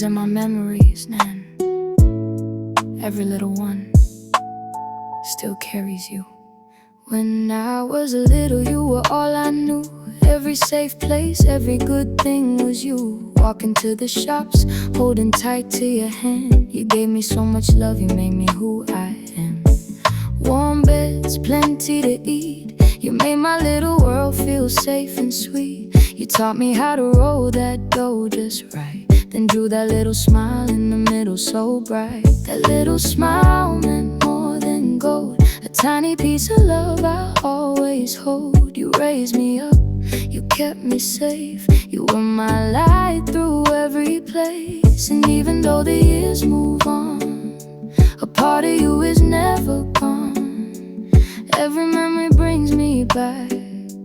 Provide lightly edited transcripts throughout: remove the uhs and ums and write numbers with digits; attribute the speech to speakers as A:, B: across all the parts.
A: These are my memories, Nan. Every little one still carries you. When I was little, you were all I knew. Every safe place, every good thing was you. Walking to the shops, holding tight to your hand. You gave me so much love, you made me who I am. Warm beds, plenty to eat. You made my little world feel safe and sweet. You taught me how to roll that dough just right, then drew that little smile in the middle so bright. That little smile meant more than gold, a tiny piece of love I always hold. You raised me up, you kept me safe. You were my light through every place. And even though the years move on, a part of you is never gone. Every memory brings me back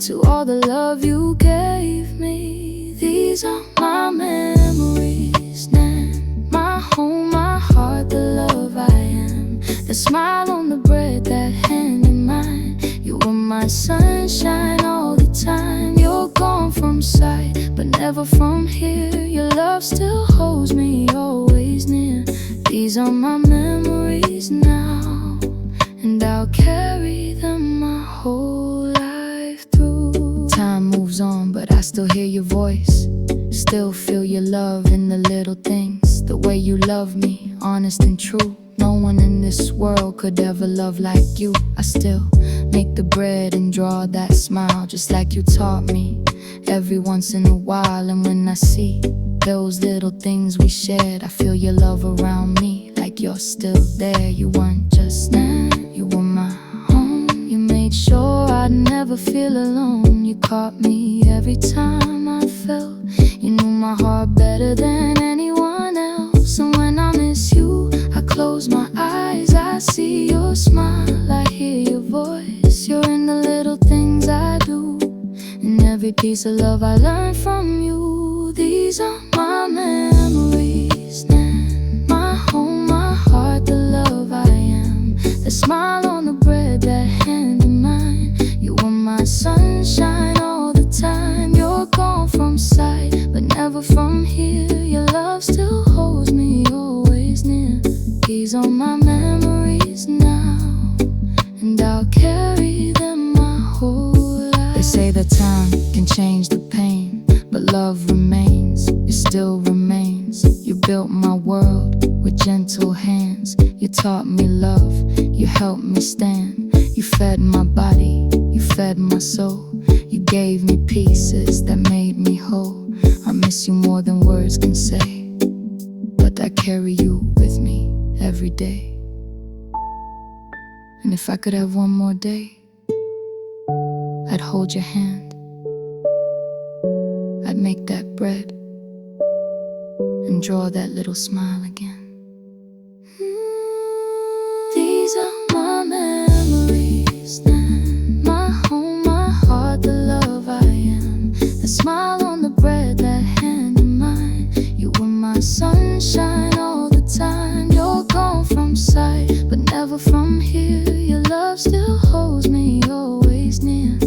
A: to all the love you gave me. These are my memories, Nan. My home, my heart, the love I am. The smile on the bread, that hand in mine. You were my sunshine all the time. You're gone from sight, but never from here. Your love still holds me always near. These are my memories now, and I'll carry them my whole life through. Time moves on, but I still hear your voice, still feel your love in the little things. The way you love me, honest and true. No one in this world could ever love like you. I still make the bread and draw that smile, just like you taught me, every once in a while. And when I see those little things we shared, I feel your love around me, like you're still there. You weren't just Nan, you were my home. You made sure I'd never feel alone. You caught me every time I fell. You knew my heart better than anyone else. And when I miss you, I close my eyes, I see your smile, I hear your voice. You're in the little things I do, and every piece of love I learned from you. These are my memories, Nan. My home, my heart, the love I am. The smile on the bread, that hand in mine. You were my sunshine all the time. You're gone from sight, but never from here. Your love still holds me always near. These are my memories now, and I'll carry them my whole life. They say that time can change the pain, but love remains, it still remains. You built my world with gentle hands. You taught me love, you helped me stand. You fed my body, you fed my soul. You gave me pieces that made me whole. I miss you more than words can say, but I carry you with me every day. And if I could have one more day, I'd hold your hand, I'd make that bread and draw that little smile again. These are my memories, Nan. My home, my heart, the love I am. The smile on the bread, that hand in mine. You were my sunshine all the time. You're gone from sight, but never from here. Your love still holds me always near.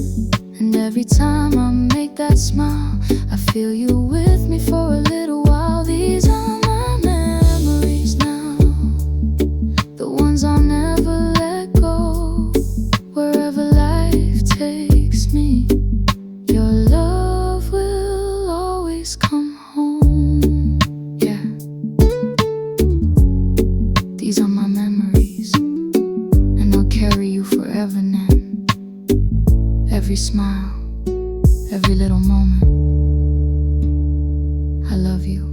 A: And every time I make that smile, I feel you with me for a little while. These are my memories now, the ones I'll never let go. Wherever life takes me, your love will always come home. Yeah. These are my memories, and I'll carry you forever, Nan. Every smile, every little moment, I love you.